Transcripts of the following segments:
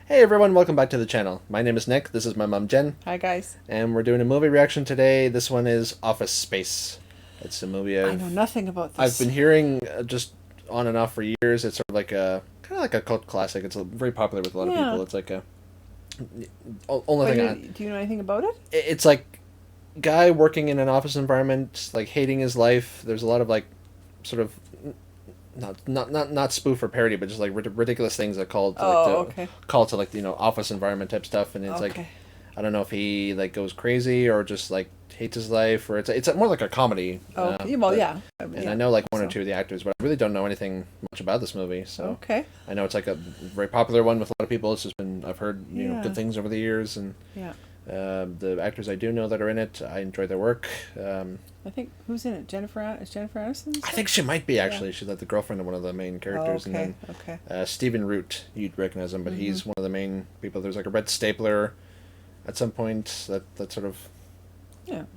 Hey everyone, welcome back to the channel. My name is Nick, this is my mom Jen. Hi guys. And we're doing a movie reaction today. This one is Office Space. It's a movie I know nothing about this. I've been hearing just on and off for years. It's sort of like a kind of like a cult classic. It's very popular with a lot of people. It's like a only thing. Do you know anything about it? It's like guy working in an office environment, like hating his life. There's a lot of like sort of not spoof or parody, but just like ridiculous things that call to call to like office environment type stuff, and it's like I don't know if he like goes crazy or just like hates his life, or it's more like a comedy. I know like one or two of the actors, but I really don't know anything much about this movie. So I know it's like a very popular one with a lot of people. It's just been I've heard good things over the years, and the actors I do know that are in it, I enjoy their work. I think who's in it? Is Jennifer Aniston? I think she might be actually. She's like the girlford of one of the main characters, and then Stephen Root, you'd recognize him, but he's one of the main people. There's like a red stapler at some point. That sort of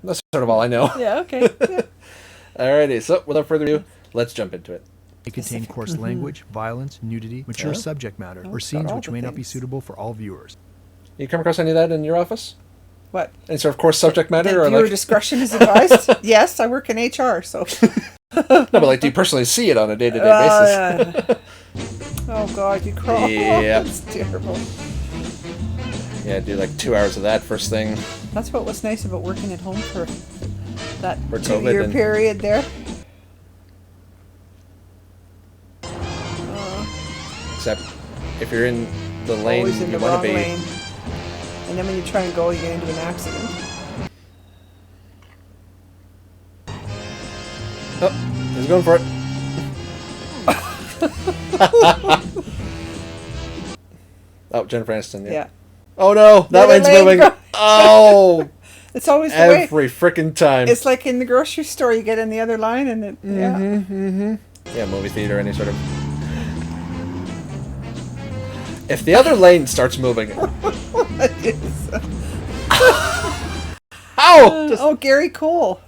that's sort of all I know. Alrighty, so without further ado, let's jump into it. It contain coarse language, violence, nudity, mature subject matter, or scenes which may not be suitable for all viewers. You come across any of that in your office? What? Any sort of coarse subject matter? Or viewer discretion is advised? Yes, I work in HR, so... No, but like, do you personally see it on a day-to-day basis? Oh god, you crawl. Yeah. That's terrible. Yeah, do like 2 hours of that first thing. That's what was nice about working at home for that for 2-year period there. Except if you're in the lane you want to be. Lane. And then when you try and go, you get into an accident. Oh, he's going for it. Oh, Jennifer Aniston, yeah. Oh no, that lane's moving. Oh! It's always the every freaking time. It's like in the grocery store, you get in the other line and it... Yeah, movie theater, any sort of... If the other lane starts moving... Ow! Oh, Gary Cole.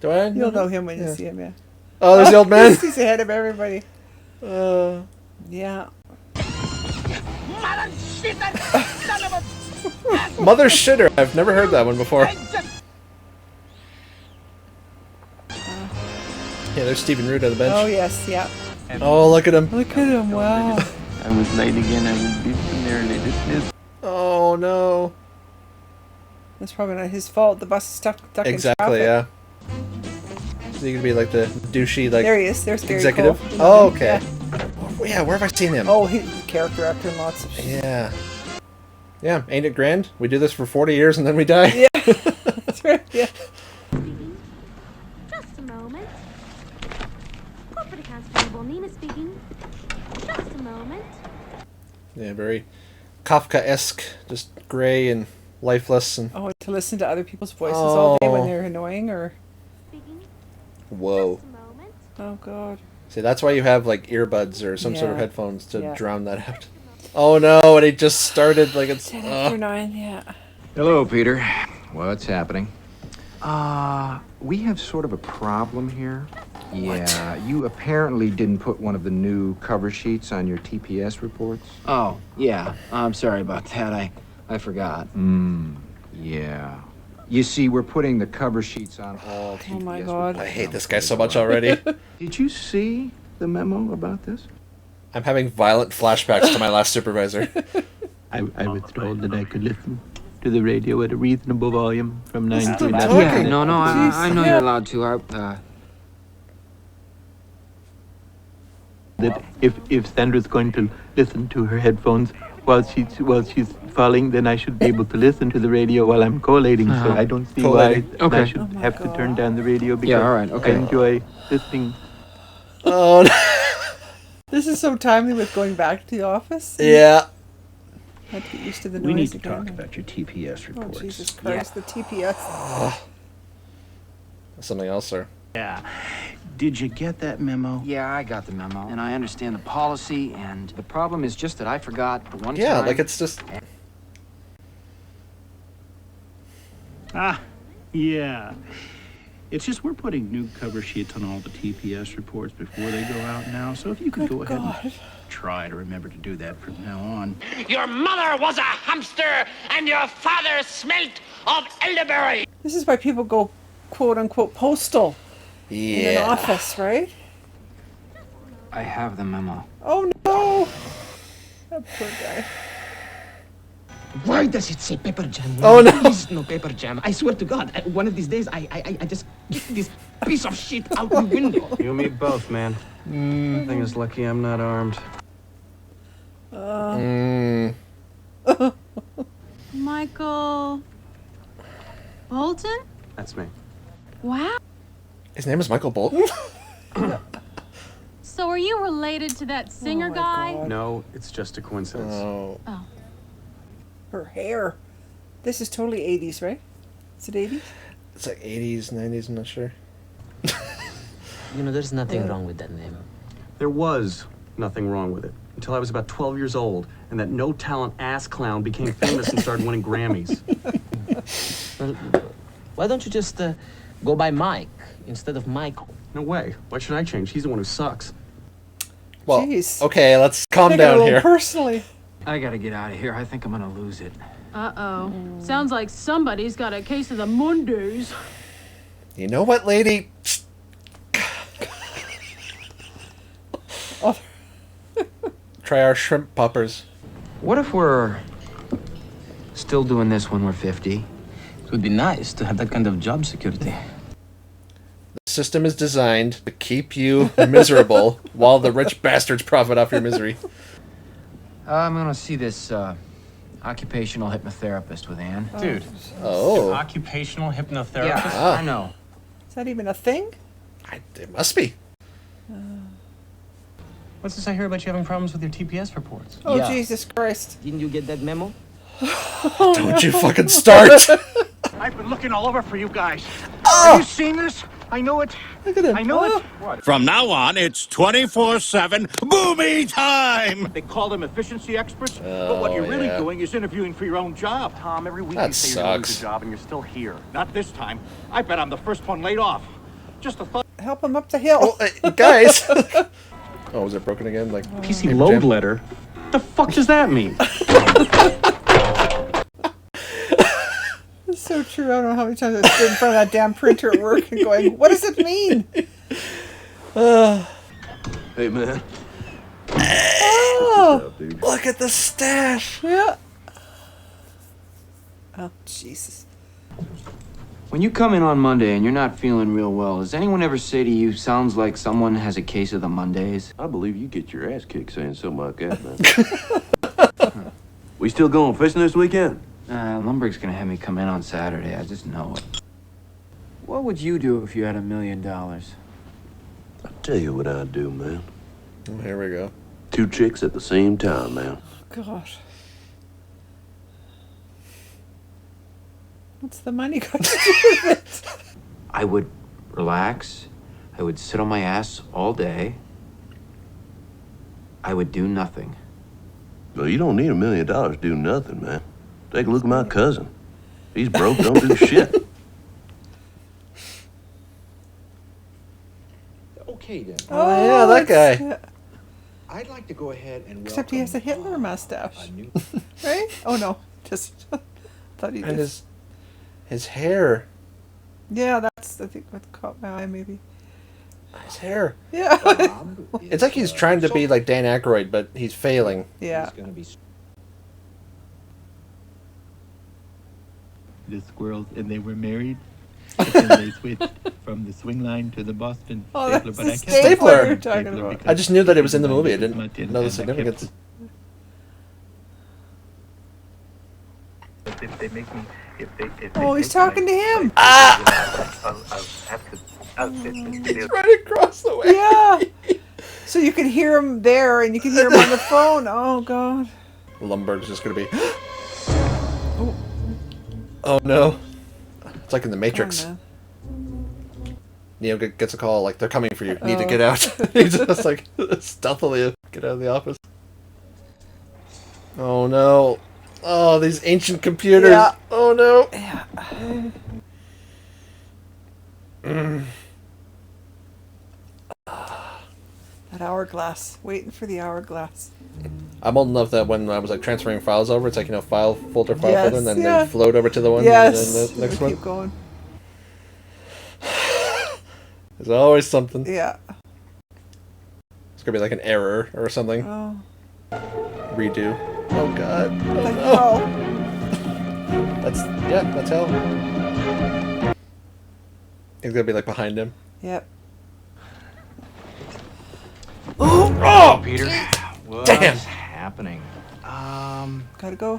Do I? You'll know him when you see him, yeah. Oh, there's the old man? He's ahead of everybody. Yeah. Mother shitter. I've never heard that one before. Yeah, there's Stephen Root on the bench. Oh, yes, yeah. Oh, look at him. Look at him, wow. I was late again. I will be summarily dismissed. Oh, no. That's probably not his fault. The bus is stuck in traffic. Exactly, yeah. So you could be like the douchey, like... There he is. There's Gary executive. Cole. Oh, okay. Yeah, where have I seen him? Oh, he's a character actor in lots of shit. Yeah. Yeah, ain't it grand? We do this for 40 years and then we die? Yeah. That's right, yeah. Just a moment. Corporate accounts payable, Nina speaking. Just a moment. Yeah, very Kafka-esque, just grey and lifeless. And oh, to listen to other people's voices all day when they're annoying, or... Speaking. Whoa. Just a moment. Oh, God. See, that's why you have, like, earbuds or some sort of headphones to drown that out. Oh, no, and it just started, like, it's... 10 after 9, yeah. Hello, Peter. What's happening? We have sort of a problem here. Yeah, you apparently didn't put one of the new cover sheets on your TPS reports. Oh, yeah. I'm sorry about that. I forgot. Yeah. You see, we're putting the cover sheets on all TPS Oh, my God. I hate this guy so much already. Did you see the memo about this? I'm having violent flashbacks to my last supervisor. I was told that I could listen to the radio at a reasonable volume from 9 to 11. Yeah, no, I know you're allowed to. That if Sandra's going to listen to her headphones while she's falling, then I should be able to listen to the radio while I'm collating. So I don't see why I should have to turn down the radio because I enjoy listening. Oh, no. This is so timely with going back to the office. Yeah. I have to get used to the noise. We need to talk about your TPS reports. Oh, Jesus Christ, the TPS. Something else, sir. Yeah. Did you get that memo? Yeah, I got the memo, and I understand the policy, and the problem is just that I forgot the one time... Yeah, like it's just... Yeah. It's just we're putting new cover sheets on all the TPS reports before they go out now. So if you could go ahead and try to remember to do that from now on. Your mother was a hamster and your father smelt of elderberry. This is why people go quote unquote postal in an office, right? I have the memo. Oh no! That poor guy. Why does it say pepper jam? Oh no! There is no pepper jam. I swear to God, one of these days I just kick this piece of shit out the window. You and me both, man. I think it's lucky I'm not armed. Michael Bolton? That's me. Wow. His name is Michael Bolton? So are you related to that singer guy? God. No, it's just a coincidence. Oh. Her hair. This is totally 80s, right? Is it 80s? It's like 80s, 90s, I'm not sure. You know, there's nothing wrong with that name. There was nothing wrong with it until I was about 12 years old and that no-talent ass clown became famous and started winning Grammys. Well, why don't you just go by Mike instead of Michael? No way. Why should I change? He's the one who sucks. Well, Jeez. okay, let's calm Take it a down little here. personally. I gotta get out of here. I think I'm gonna lose it. Uh-oh. Sounds like somebody's got a case of the Mondays. You know what, lady? Oh. Try our shrimp poppers. What if we're still doing this when we're 50? It would be nice to have that kind of job security. The system is designed to keep you miserable while the rich bastards profit off your misery. I'm gonna see this occupational hypnotherapist with Anne. Dude. Oh. Occupational hypnotherapist? Yeah, I know. Is that even a thing? It must be. What's this I hear about you having problems with your TPS reports? Oh, Yeah. Jesus Christ. Didn't you get that memo? Don't you fucking start. I've been looking all over for you guys. Oh! Have you seen this? I know it. Look at him. I know it. From now on, it's 24/7 boomy time. They call them efficiency experts, but what you're really doing is interviewing for your own job. Tom, every week That you say you're gonna lose sucks. a job and you're still here. Not this time. I bet I'm the first one laid off. Just a thought. Help him up the hill. Oh, guys. Oh, was it broken again? Like PC paper load jam? letter? What the fuck does that mean? It's so true. I don't know how many times I stood in front of that damn printer at work and going, what does it mean? Hey, man. Oh, Look at the stash. yeah. Oh, Jesus. When you come in on Monday and you're not feeling real well, does anyone ever say to you, sounds like someone has a case of the Mondays? I believe you get your ass kicked saying something like that, man. We still going fishing this weekend? Lumberg's gonna have me come in on Saturday. I just know it. What would you do if you had $1 million? I'll tell you what I'd do, man. Oh, here we go. 2 chicks at the same time, man. Gosh. What's the money got to do with it? I would relax. I would sit on my ass all day. I would do nothing. Well, you don't need $1 million to do nothing, man. Take a look at my cousin. He's broke, don't do shit. Okay, then. Oh, yeah, that guy. I'd like to go ahead and Except he has a Hitler mustache. Right? Oh, no. Just thought he And did. his hair. Yeah, that's, I think, what caught my eye, maybe. His hair. Yeah. It's like he's trying to be like Dan Aykroyd, but he's failing. Yeah. The squirrels, and they were married. But then they switched from the swing line to the Boston Oh, stapler. that's But the I kept stapler you're the talking stapler about. because I just knew that it was in the my movie. I business didn't much, know the and I kept significance. If they make me, if they Oh, he's talking to him. I'll have to. He's right across the way. Yeah. So you can hear him there and you can hear him on the phone. Oh, God. Lumberg's just gonna be. Oh no! It's like in the Matrix. Oh, Neo gets a call like they're coming for you. Need to get out. He's just like stealthily get out of the office. Oh no! Oh, these ancient computers. Yeah. Oh no! Yeah. That hourglass. Waiting for the hourglass. I'm old enough that when I was like transferring files over, it's like, you know, file folder, Yes, folder, and then yeah. they float over to the one Yes. and then the next one. Keep going. There's always something. Yeah. It's gonna be like an error or something. Oh. Redo. Oh god. Oh, The no. hell? That's hell. It's gonna be like behind him. Yep. Oh, Peter. What's Damn. happening? Gotta go.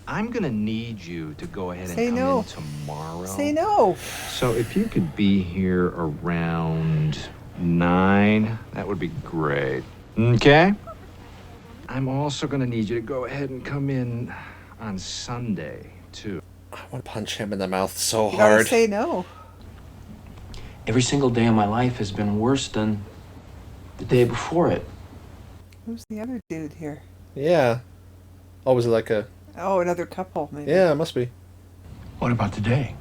I'm gonna need you to go ahead Say and come no. in tomorrow. Say no. So if you could be here around 9, that would be great. Okay? I'm also gonna need you to go ahead and come in on Sunday, too. I want to punch him in the mouth so You gotta hard. say no. Every single day of my life has been worse than the day before it. Who's the other dude here? Yeah. Oh, was it like a... Oh, another couple, maybe. Yeah, it must be. What about today?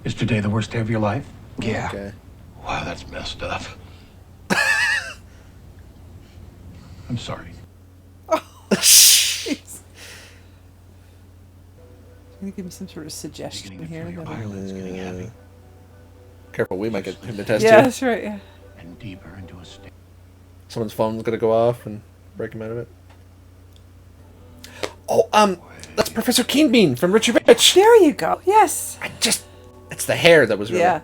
Is today the worst day of your life? Yeah. Okay. Wow, that's messed up. I'm sorry. Jeez. I'm gonna give him some sort of suggestion here. Violence getting heavy Careful, we might get hypnotized Yeah, too. that's right, yeah. and deeper into a state. Someone's phone's gonna go off and break him out of it. Oh, that's Professor Keenbean from Richie Rich. There you go. Yes. It's the hair that was really... Yeah.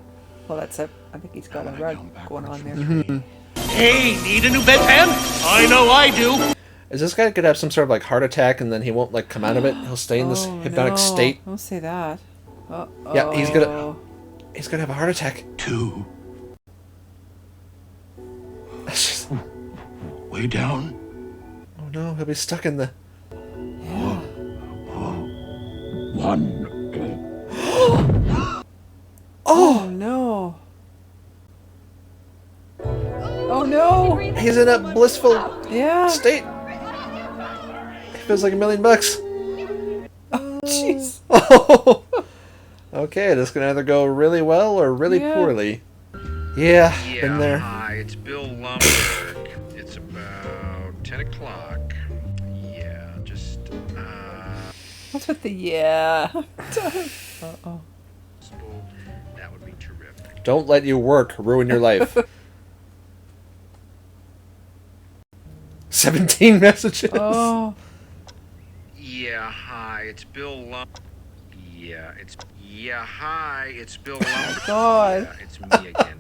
Well, that's it. I think he's got a rug going on there. Hey, need a new bedpan? I know I do. Is this guy gonna have some sort of like heart attack and then he won't like come out of it? He'll stay in this hypnotic state. Don't say that. Yeah, he's gonna have a heart attack. 2. Way down. Oh no, he'll be stuck in the... 1. Oh no. Oh no. He's in a blissful state. He feels like $1 million. Oh jeez. Oh. Okay, this can either go really well or really poorly. Yeah, been there. Hi, it's Bill Lumberg. It's about 10 o'clock. Yeah, just, What's with the yeah? Uh-oh. that would be terrific. Don't let your work ruin your life. 17 messages. Oh. Yeah, hi, it's Bill Lumberg. Yeah, hi, it's Bill Lumberg. God. Yeah, it's me again.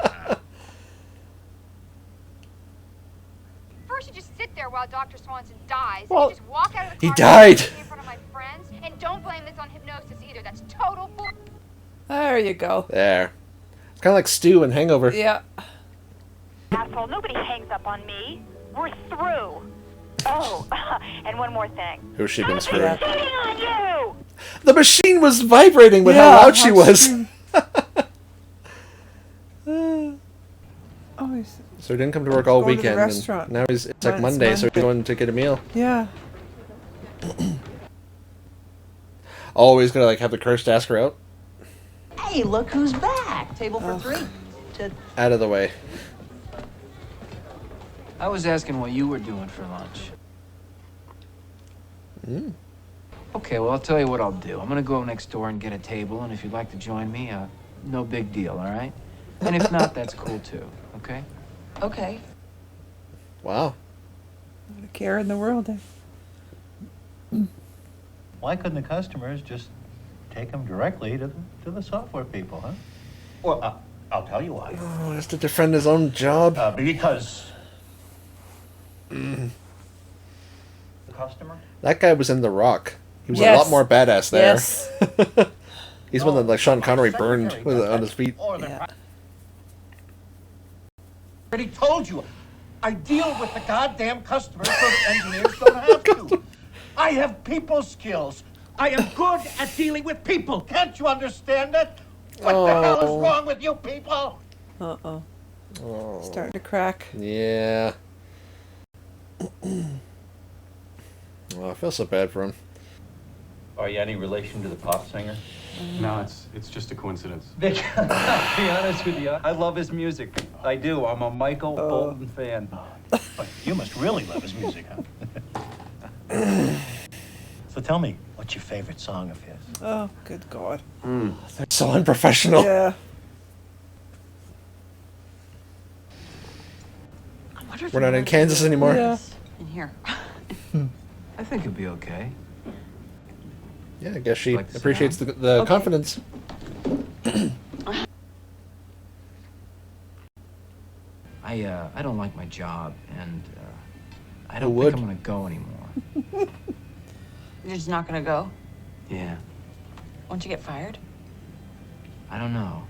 First, you just sit there while Dr. Swanson dies. Well, and you just walk out of the he car died. in front of my friends. And don't blame this on hypnosis either. That's total bull. There you go. There. It's kind of like Stu in Hangover. Yeah. Asshole, nobody hangs up on me. We're through. Oh, and one more thing. Who's she been screwing? I'm hitting on you! The machine was vibrating with how loud she was. Oh, he's... So he didn't come to work all Going to the weekend. restaurant. And now it's Well, like it's Monday, so Monday. he's going to get a meal. Yeah. Oh, he's gonna like have the courage to ask her out. Hey, look who's back. Table for 3. Out of the way. I was asking what you were doing for lunch. Okay, well, I'll tell you what I'll do. I'm gonna go next door and get a table, and if you'd like to join me, no big deal, all right? And if not, that's cool too, okay? Okay. Wow. Not a care in the world. Why couldn't the customers just take them directly to the software people, huh? Well, I'll tell you why. Oh, he has to defend his own job. Because the customer. That guy was in The Rock. He was Yes. a lot more badass there. Yes. He's one that like Sean Connery burned on his feet. Yeah. already told you. I deal with the goddamn customers so the engineers don't have to. I have people skills. I am good at dealing with people. Can't you understand that? What the hell is wrong with you people? Uh-oh. Oh. Starting to crack. Yeah. Oh, I feel so bad for him. Are you any relation to the pop singer? No, it's just a coincidence. Vic, I'll be honest with you. I love his music. I do. I'm a Michael Bolton fan. But you must really love his music, huh? So tell me, what's your favorite song of his? Oh, good God. They're so unprofessional. Yeah. We're not in Kansas anymore. Yeah. In here. I think it'll be okay. Yeah, I guess she Like to sit appreciates down? the confidence. I don't like my job, and I Who don't would? think I'm gonna go anymore. You're just not gonna go? Yeah, Won't you get fired? I don't know.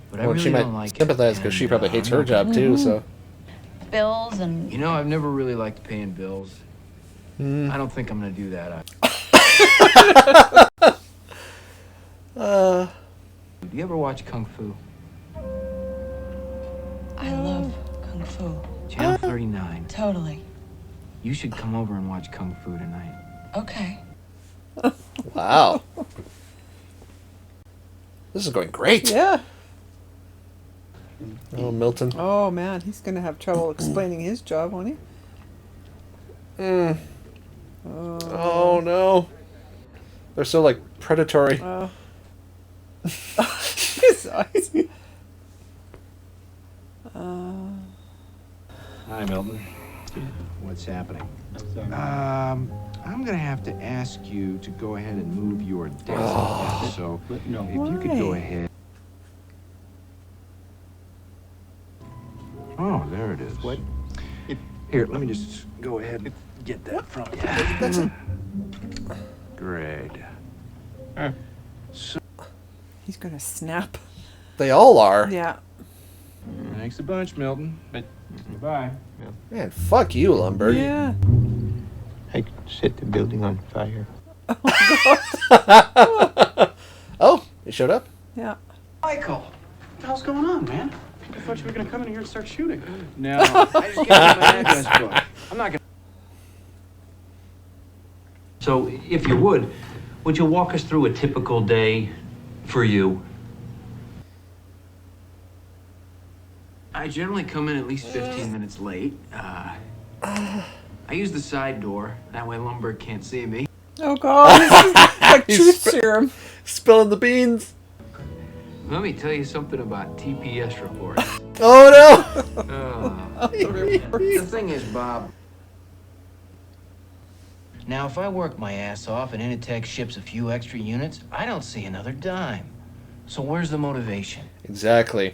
But I Well, really she might don't like sympathize it, because she and, probably hates I'm her not job gonna- too. So Bills and... You know, I've never really liked paying bills. I don't think I'm gonna do that. Do you ever watch Kung Fu? I love Kung Fu. Channel 39. Totally. You should come over and watch Kung Fu tonight. Okay. wow, this is going great. Yeah. Oh, Milton. Oh, man. He's going to have trouble explaining his job, won't he? Oh no, they're so like predatory. His eyes. Hi, Milton. What's happening? I'm gonna have to ask you to go ahead and move your desk. So, No. if you could go ahead. Oh, there it is. What? Here, let me just go ahead and get that from you. That's it. Great. So, He's going to snap. They all are. Yeah. thanks a bunch, Milton. But goodbye. Man, fuck you, Lumberg. Yeah. I set the building on fire. Oh, he showed up. Yeah. Michael, what the hell's going on, man? I thought you were gonna come in here and start shooting. No, I just gave you my address book. I'm not gonna. So, if you would you walk us through a typical day for you? I generally come in at least 15 minutes late. I use the side door. That way Lumberg can't see me. Oh, God. This is like truth serum. Spilling the beans. Let me tell you something about TPS reports. Oh no! The thing is, Bob. Now, if I work my ass off and Initech ships a few extra units, I don't see another dime. So where's the motivation? Exactly.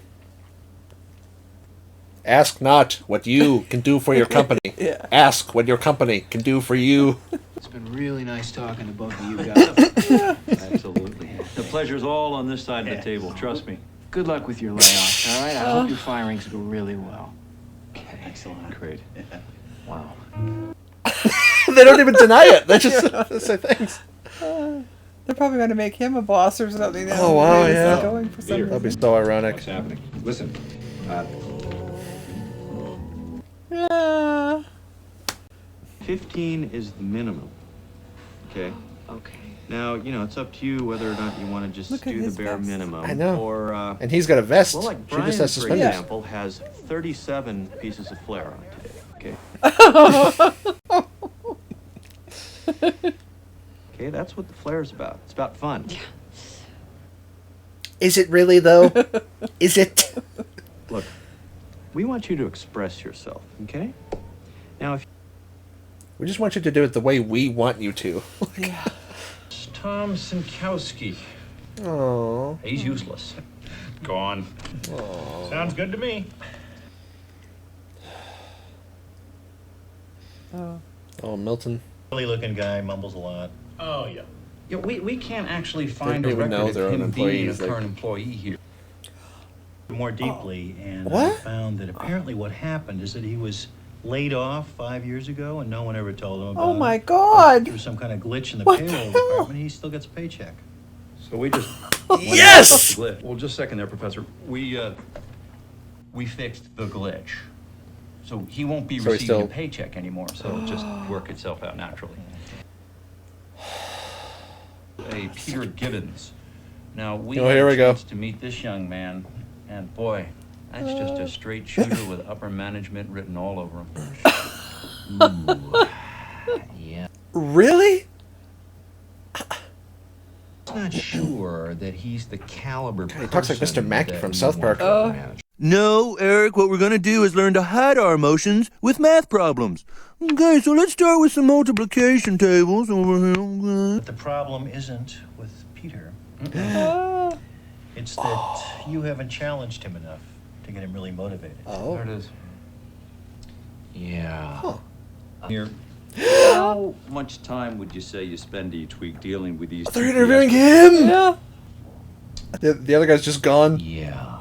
Ask not what you can do for your company. Yeah. Ask what your company can do for you. It's been really nice talking to both of you guys. Absolutely. The pleasure's all on this side of the table, trust me. Good luck with your layoffs, all right? I hope your firings go really well. Okay. Excellent. Great. Wow. They don't even deny it. They just say thanks. They're probably going to make him a boss or something. Now. Oh, wow, This is yeah. Going for some That'd be reason. so ironic. what's happening? Listen. Yeah. 15 is the minimum. Okay? Okay. Now, you know, it's up to you whether or not you want to just Look at do the his bare vest. minimum. I know. Or, And he's got a vest. well, like She Brian, just has for suspenders. example, has 37 pieces of flair on today. Okay? Okay, that's what the flair's about. It's about fun. Yeah. Is it really, though? Is it? Look, we want you to express yourself, okay? Now, if We just want you to do it the way we want you to. Yeah. Tom Sinkowski. Oh. He's useless. Gone. Sounds good to me. Oh. Oh, Milton. Really looking guy, mumbles a lot. Oh, yeah. Yeah, we can't actually find don't a even know record their of own him being a employees, like- current employee here. More deeply, and I What? found that apparently what happened is that he was laid off 5 years ago, and no one ever told him about Oh, it. my God. Through some kind of glitch in the What the payroll hell? department, he still gets a paycheck. So we just... Yes! Well, just a second there, Professor. We fixed the glitch. So he won't be So he's receiving still- a paycheck anymore, so it'll just work itself out naturally. Peter Gibbons Now, we Oh, had here a we go. chance to meet this young man, and boy, that's just a straight shooter with upper management written all over him. Ooh. Yeah. Really? I'm not sure that he's the caliber. He talks like Mr. Mackey that from you South want Park. to manage. No, Eric, what we're gonna do is learn to hide our emotions with math problems. Okay, so let's start with some multiplication tables over here. Okay. But the problem isn't with Peter. It's that you haven't challenged him enough to get him really motivated. There it is. Yeah. Huh. Here. How much time would you say you spend each week dealing with these? They're TPS interviewing him. Yeah. The other guy's just gone. Yeah.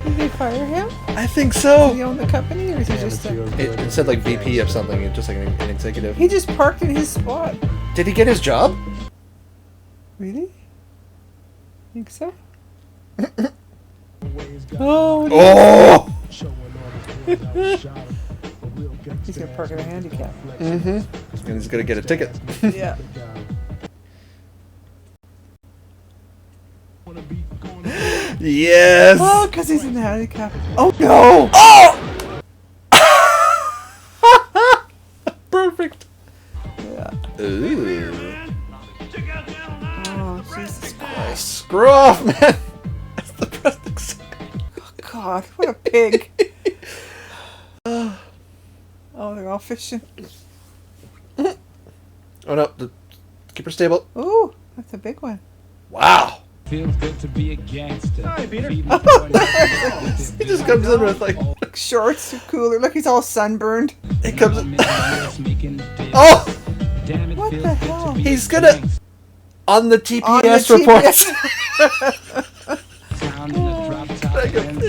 Did they fire him? I think so. Does he own the company, or is he just It said like VP of something, just like an executive. He just parked in his spot. Did he get his job? Really? Think so? Oh! Oh! He's gonna park at a handicap. Mm-hmm. And he's gonna get a ticket. Yeah. Yes! Oh, because he's in the handicap. Oh no! Oh! Perfect. Yeah. Ooh. Oh, Jesus Christ. Screw off, man! That's the best example. Oh, God, what a pig. Oh, they're all fishing. Oh no, keep her stable. Ooh, that's a big one. Wow. Feels good to be a gangster. Hi, Peter. He just comes in with like shorts, cooler. Look, he's all sunburned. He comes in. Oh! What the hell? He's gonna on the TPS reports.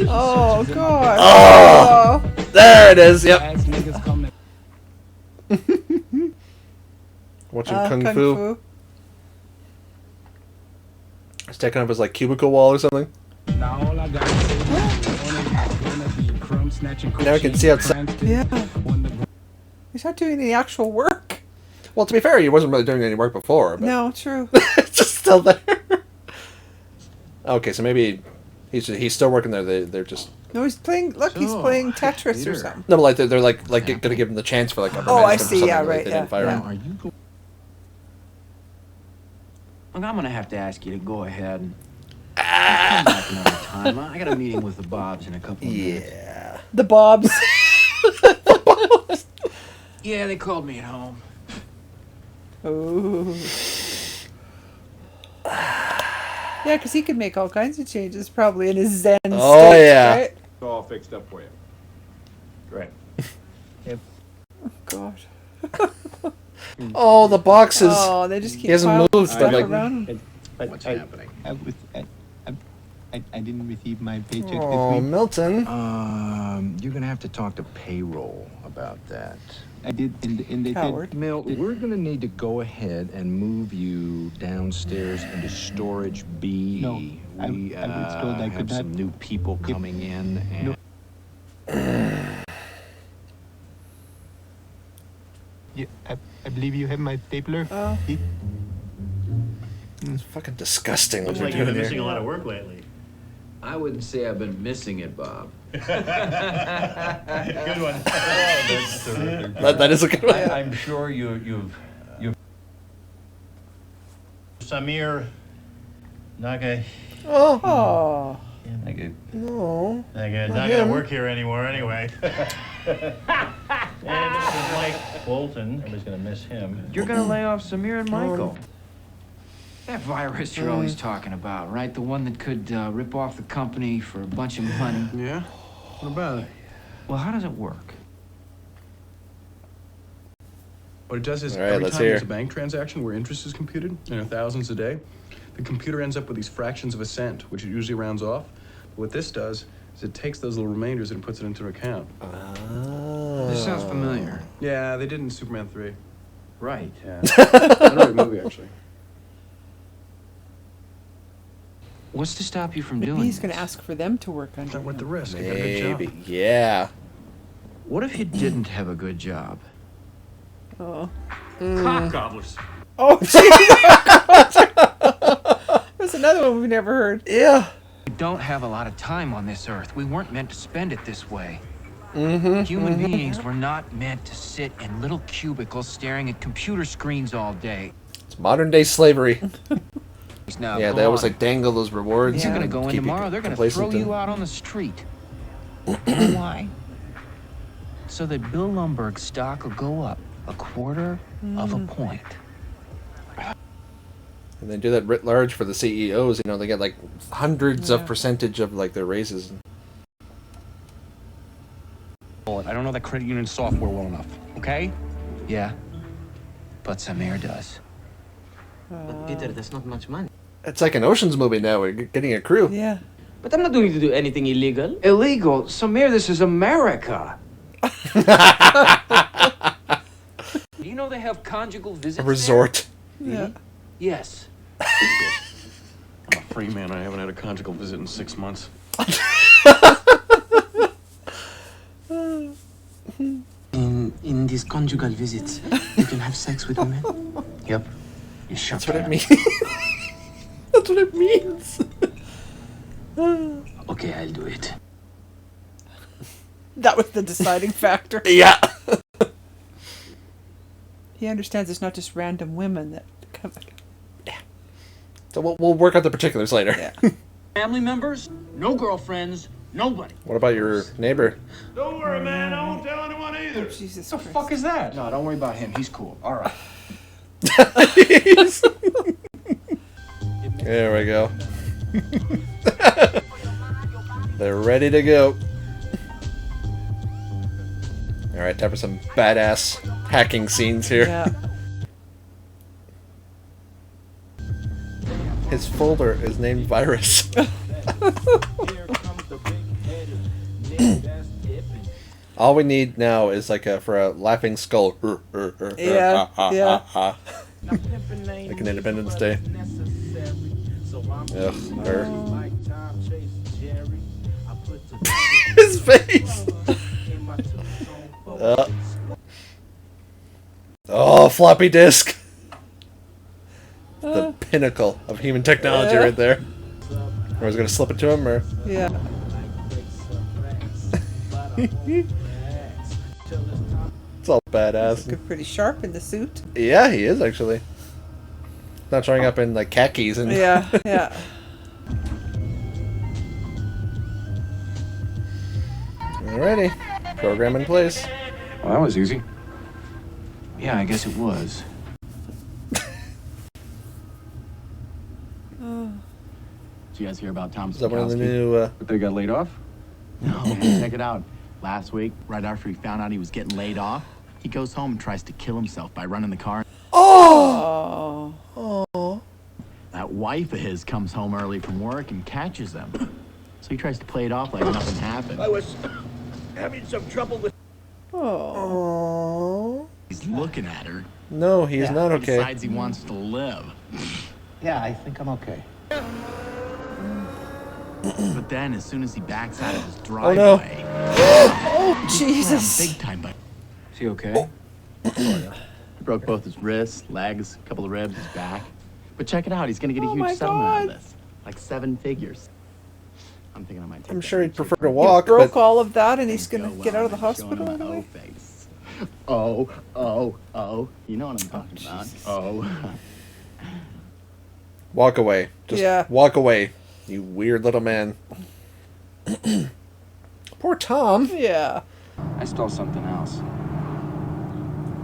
Oh God. Oh, there it is. Yep. Watching Kung Fu. He's taking up his like cubicle wall or something. Now all I got is crumb snatching. Now we can see outside. Yeah. He's not doing any actual work. Well, to be fair, he wasn't really doing any work before. But No, true. it's just still there. Okay, so maybe he's still working there. They're just No, he's playing. Look, he's playing Tetris or something. no, but like they're like gonna give him the chance for like upper Oh, I management or see. something, Yeah, like, right. They Yeah. didn't fire yeah. him. Are you Look, I'm gonna have to ask you to go ahead and come back another time. I got a meeting with the Bobs in a couple of minutes. Yeah. The Bobs. Yeah, they called me at home. Oh. Yeah, because he could make all kinds of changes probably in his Zen Oh, state, yeah. right? It's all fixed up for you. Great. Oh, God. Oh, the boxes. Oh, they just keep He hasn't piling moved, stuff but like. around him. What's happening? I didn't receive my paycheck Oh, this week. Milton. You're gonna have to talk to payroll about that. I did, and they Coward. did. Milt, we're gonna need to go ahead and move you downstairs into storage B. No, I was told I have could not. some new people coming in, and Yeah, I believe you have my stapler. Oh. It's fucking disgusting what Looks you're like you've doing been missing here. a lot of work lately. I wouldn't say I've been missing it, Bob. Good one. That's terrific. That is a good one. I'm sure you've Samir Naga. Oh. No. Not Not gonna him. work here anymore anyway. And Mr. Mike Bolton. Everybody's gonna miss him. You're gonna lay off Samir and Michael. That virus you're always talking about, right? The one that could rip off the company for a bunch of money. Yeah? What about it? Well, how does it work? What it does is All right, every let's time hear. there's a bank transaction where interest is computed, thousands a day, the computer ends up with these fractions of a cent, which it usually rounds off. But what this does is it takes those little remainders and puts it into an account. This sounds familiar. Yeah, they did in Superman 3. Right. Yeah. Another movie, actually. What's to stop you from Maybe doing he's going to this? ask for them to work under Not worth the him. risk. I got a good job. Maybe. Yeah. What if you didn't have a good job? Oh. Cock gobblers. Oh, jeez. There's another one we've never heard. Yeah. We don't have a lot of time on this earth. We weren't meant to spend it this way. Mm-hmm. Human beings were not meant to sit in little cubicles staring at computer screens all day. It's modern day slavery. He's now Yeah, gone. they always like dangle those rewards. You're gonna go in keep you tomorrow, they're gonna complacent throw and- you out on the street. You know why? So that Bill Lumberg's stock will go up a quarter of a point. And they do that writ large for the CEOs. You know, they get like hundreds of percentage of like their raises. I don't know that credit union software well enough, okay? Yeah, but Samir does. But Peter, that's not much money. It's like an Ocean's movie now. We're getting a crew. Yeah. But I'm not going to do anything illegal. Illegal? Samir, this is America. Do you know they have conjugal visits A resort. Yeah. Yes. I'm a free man. I haven't had a conjugal visit in 6 months. In these conjugal visits, you can have sex with women. Yep. You sure That's what it means. That's what it means. Okay, I'll do it. That was the deciding factor. Yeah. He understands it's not just random women that come. So we'll work out the particulars later. Yeah. Family members, no girlfriends, nobody. What about your neighbor? Don't worry, man. I won't tell anyone either. Oh, Jesus What the fuck is that? No, don't worry about him. He's cool. All right. There we go. They're ready to go. Alright, time for some badass hacking scenes here. Yeah. His folder is named Virus. All we need now is like for a laughing skull. Yeah, yeah. Like an Independence Day. Ugh, her. His face! Oh, floppy disk! The pinnacle of human technology right there. I was gonna slip it to him, or? Yeah. It's all badass. Looking pretty sharp in the suit. Yeah, he is actually. Not showing up in like khakis and. Yeah, yeah. Alrighty, program in place. Well, that was easy. Yeah, I guess it was. Did you guys hear about Tom Is that one of the Sokowski? new? But they got laid off? No, check it out. Last week, right after he found out he was getting laid off, he goes home and tries to kill himself by running the car. Oh. Oh. That wife of his comes home early from work and catches him. So he tries to play it off like nothing happened. I was having some trouble with. Oh. He's looking at her. No, he's Yeah, not he okay. decides he wants to live. Yeah, I think I'm okay. But then, as soon as he backs out of his Oh no. driveway, Oh, Jesus. big time, but Is he okay? he broke both his wrists, legs, a couple of ribs, his back. But check it out, he's gonna get a Oh my huge settlement out of God. this, like 7 figures. I'm thinking I might take I'm that sure he'd cheap prefer to rate. walk, Broke but all of that and he's Go gonna well, get out of the I'm showing hospital him my anyway. O-face. Oh, oh, oh. You know what I'm talking about. Oh. walk away. Just Yeah. walk away, you weird little man. Poor Tom. Yeah. I stole something else.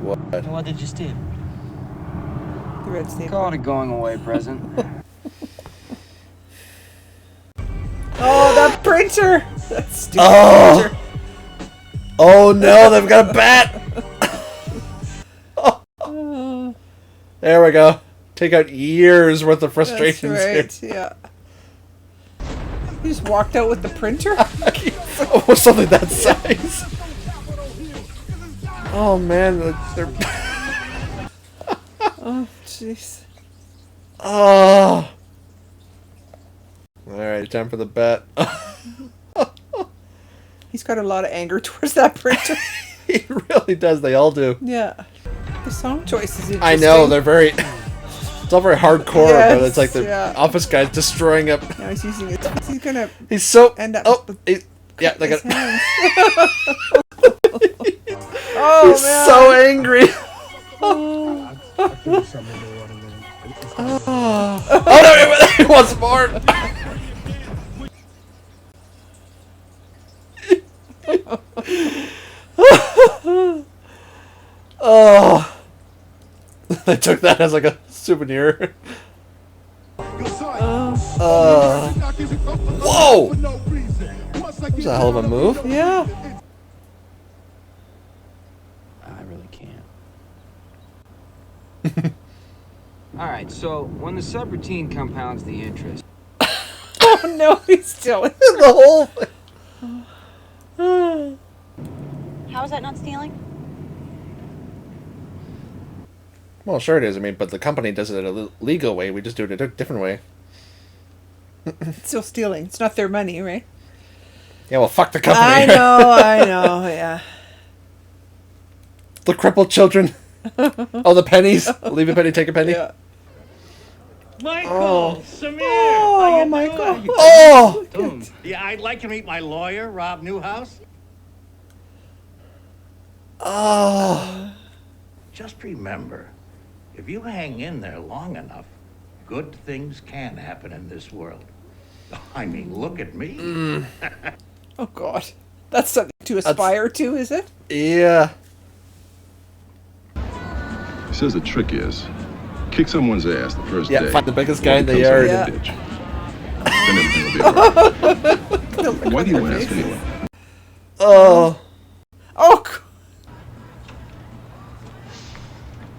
What? What did you steal? The red snake. Call it a going away present. Oh, that printer! That stupid Oh. printer. Oh no, they've got a bat. There we go. Take out years worth of frustrations That's here. right, yeah. You just walked out with the printer? Oh, something that size. Oh man, they're. Oh, jeez. Oh. All right, time for the bet. He's got a lot of anger towards that printer. He really does. They all do. Yeah. The song choice is interesting. I know, they're very... It's all very hardcore, Yes, but it's like the office guy's destroying up. Now he's using it. He's gonna... He's so... end up yeah, they got... Oh, he's man. so angry. Oh no, he wants more. Oh. They took that as like a souvenir. Whoa! That was a hell of a move. Yeah. I really can't. All right, so when the subroutine compounds the interest. Oh no, he's still in the whole How is that not stealing? Well, sure it is. I mean, but the company does it a legal way. We just do it a different way. It's still stealing. It's not their money, right? Yeah, well, fuck the company. I know, yeah. The crippled children. Oh, the pennies. Leave a penny, take a penny. Yeah. Michael, Samir. Oh, Michael. Oh! Yeah, I'd like to meet my lawyer, Rob Newhouse. Oh. Just remember, if you hang in there long enough, good things can happen in this world. I mean, look at me. Oh, God. That's something to aspire to, is it? Yeah. He says the trick is, kick someone's ass the first day. Yeah, find the biggest guy in the Comes yard. out of the ditch. Then everything will be all right. Why do you ask anyway? Oh. Oh.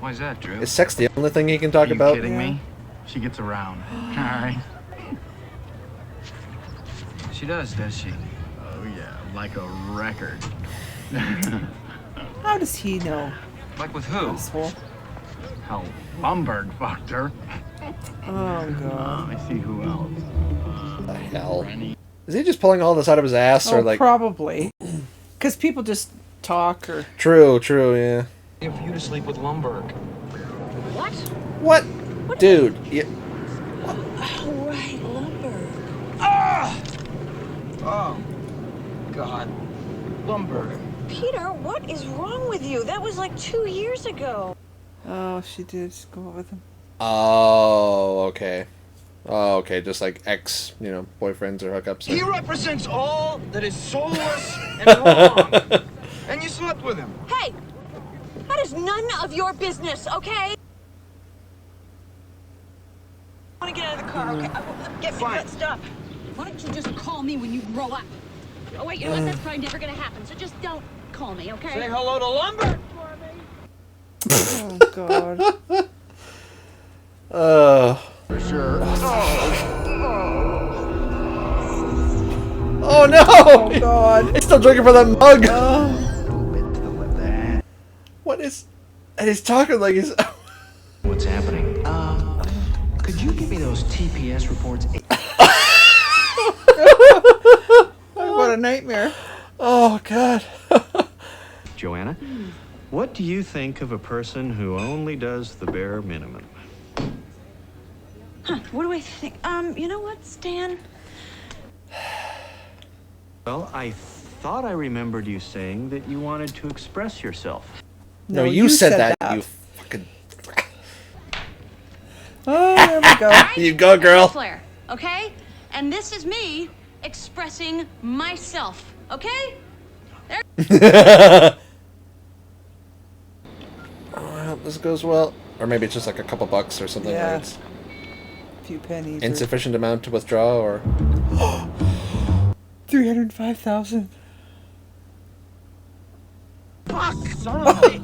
Why is that, Drew? Is sex the only thing he can talk about? Are you kidding me? She gets around. All right. She does she? Oh, yeah, like a record. How does he know? Like with who? Asshole. Hell, Lumberg fucked her. Oh, God. Let me see who else. The hell? Is he just pulling all this out of his ass, or like? Probably. Because people just talk or. True, yeah. For you to sleep with Lumberg. What? Dude. Yeah. Oh, right, lumber. Oh, God. Lumberg. Peter, what is wrong with you? That was like 2 years ago. Oh, she did go out with him. Oh, okay. Oh, okay. Just like ex, boyfriends or hookups. He represents all that is soulless and wrong. And you slept with him. Hey! That is none of your business, okay? I want to get out of the car, okay? Get me that stuff. Why don't you just call me when you grow up? Oh, wait, you know what? That's probably never gonna happen, so just don't call me, okay? Say hello to Lumberg. Oh, God. For sure. Oh, no! Oh, God. He's still drinking from that mug. What is... And he's talking like he's... What's happening? Could you give me those TPS reports? What a nightmare. Oh, God. Joanna, what do you think of a person who only does the bare minimum? Huh, what do I think? You know what, Stan? Well, I thought I remembered you saying that you wanted to express yourself. No, you said that, you fucking... Oh, there we go. You go, girl. Flair, okay? And this is me expressing myself, okay? Oh, I hope this goes well. Or maybe it's just like a couple bucks or something. Yeah. Like it's A few pennies. insufficient amount to withdraw, or... 305,000. Fuck, son of a...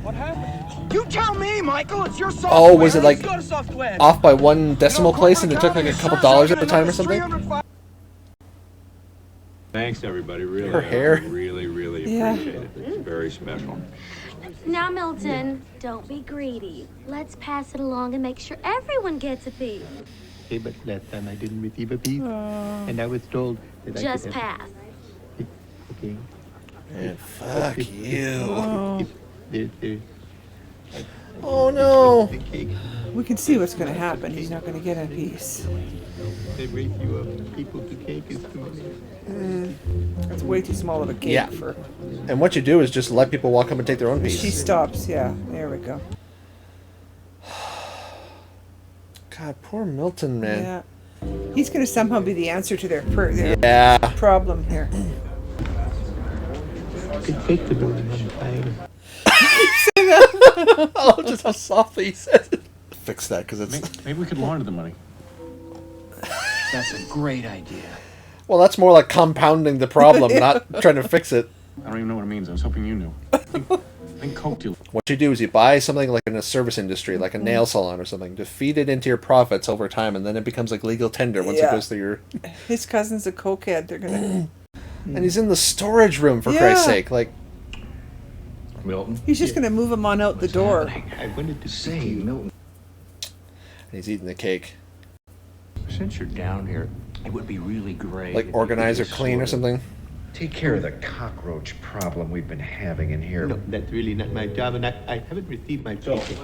What happened? You tell me, Michael. It's your software. Oh, was it like Let's go to software. off by one decimal place and it took like a couple dollars at the time or something? Thanks, everybody. Really, Her hair. really Yeah. appreciate it. It's very special. Now, Milton, don't be greedy. Let's pass it along and make sure everyone gets a piece. Okay, but last time I didn't receive a piece, and I was told that Just I could have... pass. Okay. Man, fuck you. Oh. There's Oh no! We can see what's going to happen. He's not going to get a piece. The ratio of people to cake is too many. That's way too small of a cake Yeah. for... And what you do is just let people walk up and take their own piece. She stops, yeah. There we go. God, poor Milton, man. Yeah. He's going to somehow be the answer to their Yeah. problem here. Could take the building on fire. Oh, just how softly he says it. Fix that, because it's... Maybe we could launder the money. That's a great idea. Well, that's more like compounding the problem, not trying to fix it. I don't even know what it means. I was hoping you knew. Think coke deal. What you do is you buy something like in a service industry, like a nail salon or something, to feed it into your profits over time, and then it becomes like legal tender once it goes through your... His cousin's a cokehead. They're going to... And he's in the storage room, for Christ's sake. Like, Milton. He's just going to move him on out the door. I wanted to say, Milton. and he's eating the cake. Since you're down here, it would be really great. Like organize or clean or something. Take care of the cockroach problem we've been having in here. No, that's really not my job, and I haven't received my paycheck.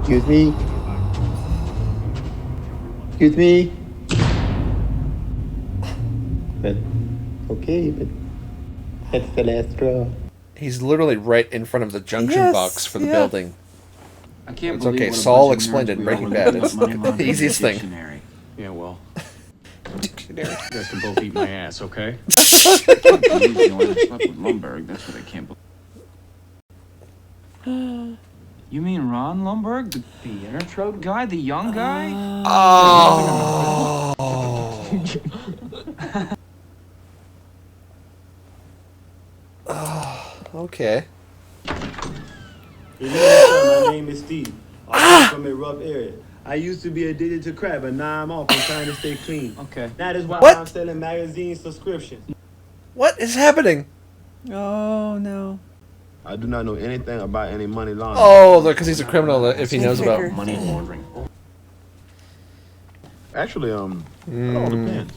Excuse me. Excuse me. But okay, but that's the last straw. He's literally right in front of the junction box for the building. I can't It's believe okay. what a Saul bunch of explained nerds it in we Breaking are Bad. with It's money the laundering easiest thing. dictionary. Yeah, well. Dictionary. You guys can both eat my ass, okay? I can't believe Joanna slept with Lumberg. That's what I can't believe. You mean Ron Lumberg, the inner throat guy, the young guy? Oh. Okay. My name is Steve. I'm from a rough area. I used to be addicted to crack, but now I'm off and trying to stay clean. Okay. That is why What? I'm selling magazine subscriptions. What is happening? Oh, no. I do not know anything about any money laundering. Oh, because he's a criminal if he knows about Money laundering. Actually, it all depends.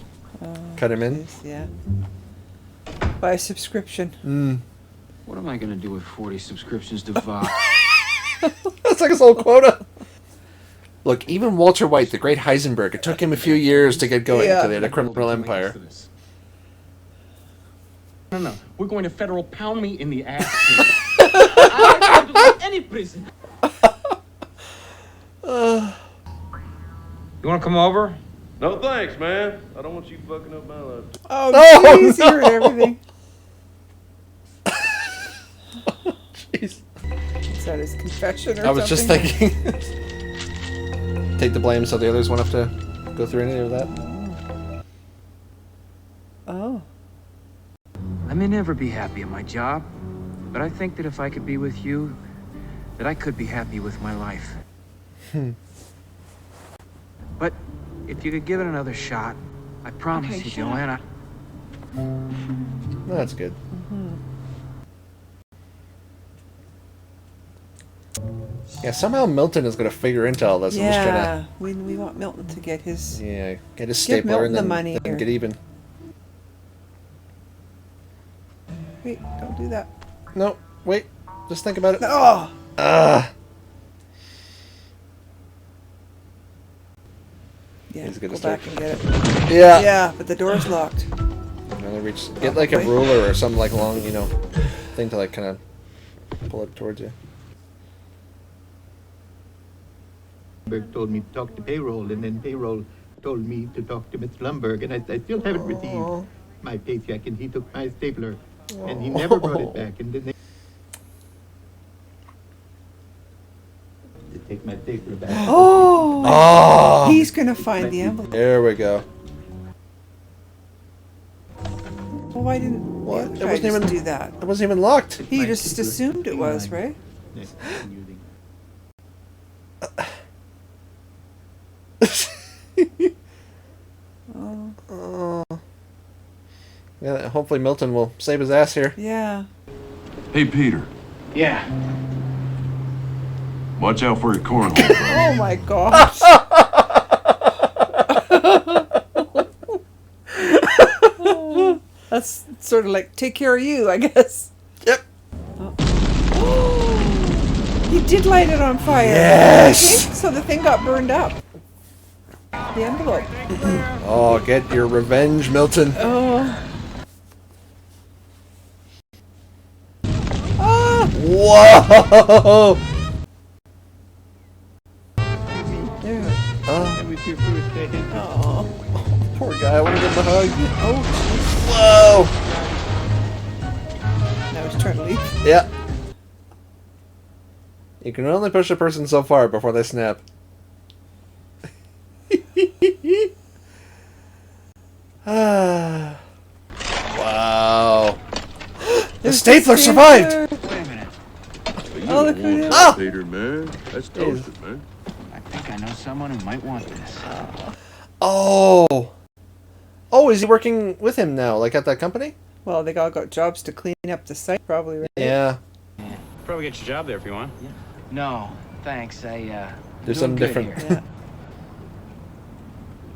Cut him in. Yeah. By subscription. What am I going to do with 40 subscriptions to Vox? That's like his whole quota. Look, even Walter White, the great Heisenberg, it took him a few years to get going because they had a criminal empire. No. We're going to federal pound me in the ass. I don't go to any prison. You want to come over? No thanks, man. I don't want you fucking up my life. Oh, Oh, jeez, you heard everything. Jeez. Is that his confession or I was just something? thinking. Take the blame so the others won't have to go through any of that. Oh. I may never be happy at my job, but I think that if I could be with you, that I could be happy with my life. But if you could give it another shot, I promise Okay, you, shut up. Joanna. That's good. Yeah, somehow Milton is going to figure into all this. And just try Yeah, we want Milton to get his... to, yeah, get his Give stapler Milton and the then, money then here. get even. Wait, don't do that. No, wait. Just think about it. Oh! Yeah, He's gonna go start- back and get it. Yeah. Yeah, but the door's locked. Another reach. Get like a ruler or some like long, thing to like kind of pull it towards you. Lumberg told me to talk to payroll, and then payroll told me to talk to Mr. Lumberg, and I still haven't received my paycheck, and he took my stapler, and he never brought it back, and then they to take my stapler back. Oh! He's gonna find the envelope. There we go. Well, why didn't What? the It other wasn't guy even just do that? It wasn't even locked. He just assumed it was, right? Oh. Yeah, hopefully Milton will save his ass here. Yeah. Hey, Peter. Yeah. Watch out for your cornhole, bro. Oh my gosh. That's sort of like take care of you, I guess. Yep. Oh. He did light it on fire. Yes. Okay, so the thing got burned up. The envelope. Oh, get your revenge, Milton. Oh. Whoa! Oh, poor guy. I want to give him a hug. Oh, whoa! Now he's trying to leave. Yeah. You can only push a person so far before they snap. Wow. The stapler survived! Wait a minute. Oh, look who Oh! Later, man. That's toasted, man. I think I know someone who might want this. Oh. Oh, is he working with him now, like at that company? Well, they all got jobs to clean up the site, probably, right? Yeah. Probably get your job there if you want. No, thanks. I There's something different. Yeah.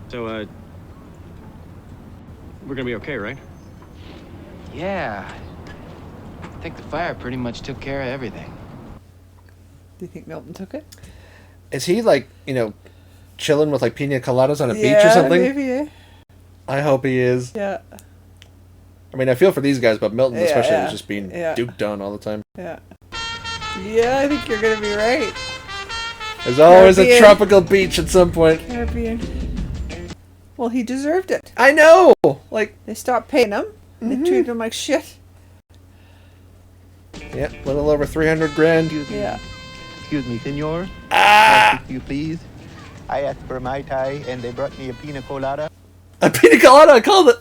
So, we're gonna be okay, right? Yeah. I think the fire pretty much took care of everything. Do you think Milton took it? Is he like, chilling with like pina coladas on a beach or Yeah, something? maybe, yeah. I hope he is. Yeah. I mean, I feel for these guys, but Milton especially yeah, is just being yeah. duked on all the time. Yeah. Yeah, I think you're gonna be right. There's always a Caribbean. tropical beach at some point. Caribbean. Well, he deserved it. I know! Like, they stopped paying him. They treated him like shit. Yeah, a little over 300 grand. Yeah. Excuse me, senor. If you please. I asked for Mai Tai and they brought me a pina colada. A pina colada, I called it!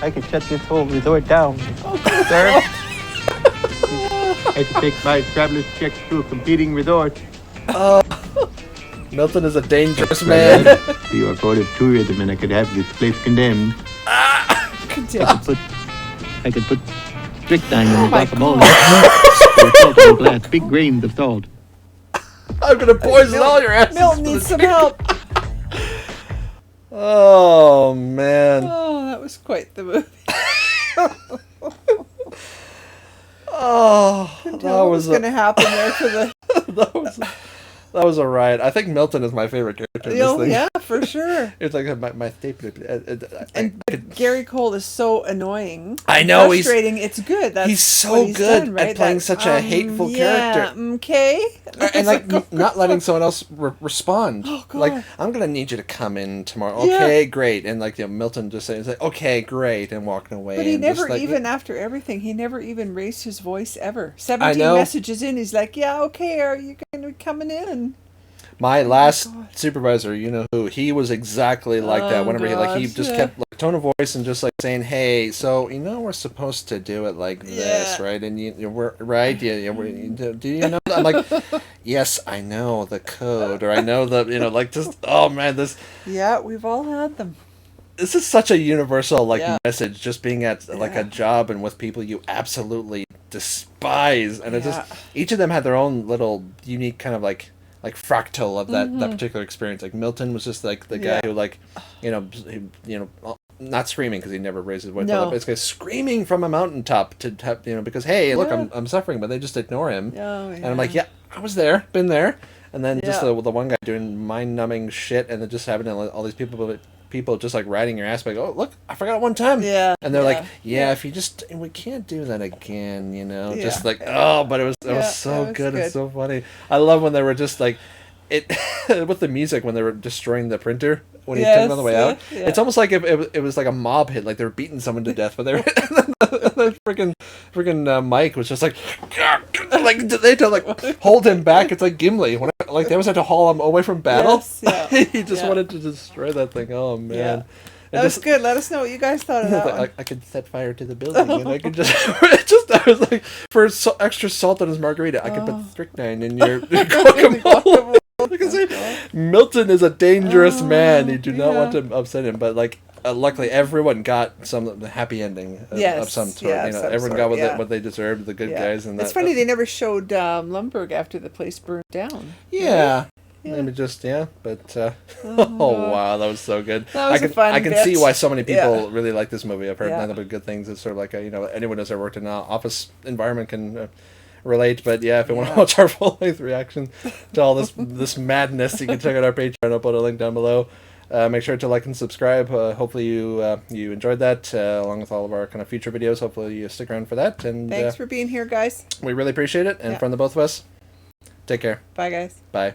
I could shut this whole resort down. Sir. I had to take my traveler's checks to a competing resort. Milton is a dangerous man. You are part of tourism and I could have this place condemned. I could put strychnine in the guacamole. Salt and glass, big grains of salt. I'm gonna poison all your asses. Milton needs some help. Oh, man. Oh, that was quite the movie. Oh, Couldn't tell what was going to happen there for the... That was a riot. I think Milton is my favorite character in this thing. Yeah, for sure. It's like my favorite. But Gary Cole is so annoying. I know, frustrating. It's good. That's he's so what he's good done, right? at playing such a hateful character. Okay. And like not letting someone else respond. Oh, God. Like, I'm gonna need you to come in tomorrow. Yeah. Okay, great. And like Milton just saying, like, okay, great, and walking away. But he and never just, like, even, after everything, he never even raised his voice ever. 17 know. messages in, he's like, yeah, okay, are you going to be coming in? My last supervisor, you know who, he was exactly like that. Whenever he just kept like tone of voice and just like saying, "Hey, so we're supposed to do it like this, right? And we're right. Do you know?" I'm like, "Yes, I know the code, or I know the like just oh man, this." Yeah, we've all had them. This is such a universal message, just being at like a job and with people you absolutely despise, and it just each of them had their own little unique kind of like fractal of that particular experience. Like Milton was just like the guy who like, not screaming because he never raised his voice, but basically screaming from a mountaintop to have, because hey, look, I'm suffering, but they just ignore him. And I'm like, yeah, I was there, been there. And then just the one guy doing mind-numbing shit, and then just having all these people just like riding your ass, like, oh look, I forgot one time. Yeah. And they're like, if you just, we can't do that again, just like, oh, but it was so good. It's so funny. I love when they were just like it with the music when they were destroying the printer when he took it on the way out. It's almost like if it was like a mob hit, like they were beating someone to death, but they were the freaking Mike was just like they had to like hold him back. It's like Gimli when like they always had to haul him away from battle. He just wanted to destroy that thing. Oh man. That was good. Let us know what you guys thought of that one. I could set fire to the building, and I could just I was like, for extra salt on his margarita, I could put strychnine in your guacamole. Milton is a dangerous man. You do not want to upset him, but like luckily everyone got some happy ending of some sort. Everyone got what they deserved. The good guys, and it's funny they never showed Lumberg after the place burned down. Yeah. Maybe just but oh wow, that was so good. That was a fun I can bit. see why so many people Yeah. really like this movie. I've heard Yeah. nothing but good things. It's sort of like anyone who's ever worked in an office environment can relate. But yeah, if you want to watch our full length reaction to all this madness, you can check out our Patreon. I'll put a link down below. Make sure to like and subscribe. Hopefully you enjoyed that, along with all of our kind of future videos. Hopefully you stick around for that. And Thanks for being here, guys. we really appreciate it. And Yeah. from the both of us, take care. Bye, guys. Bye.